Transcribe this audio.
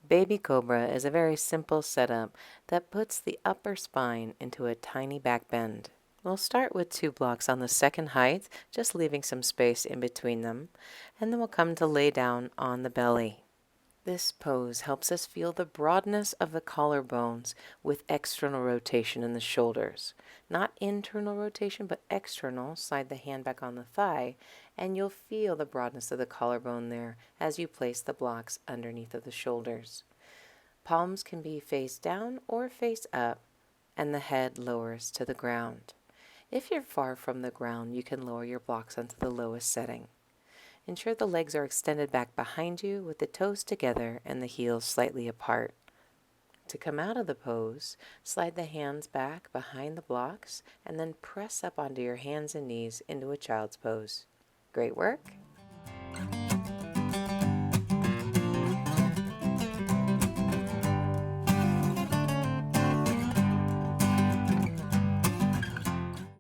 Baby Cobra is a very simple setup that puts the upper spine into a tiny back bend. We'll start with 2 blocks on the second height, just leaving some space in between them, and then we'll come to lay down on the belly. This pose helps us feel the broadness of the collarbones with external rotation in the shoulders. Not internal rotation, but external. Slide the hand back on the thigh, and you'll feel the broadness of the collarbone there as you place the blocks underneath of the shoulders. Palms can be face down or face up, and the head lowers to the ground. If you're far from the ground, you can lower your blocks onto the lowest setting. Ensure the legs are extended back behind you with the toes together and the heels slightly apart. To come out of the pose, slide the hands back behind the blocks and then press up onto your hands and knees into a child's pose. Great work!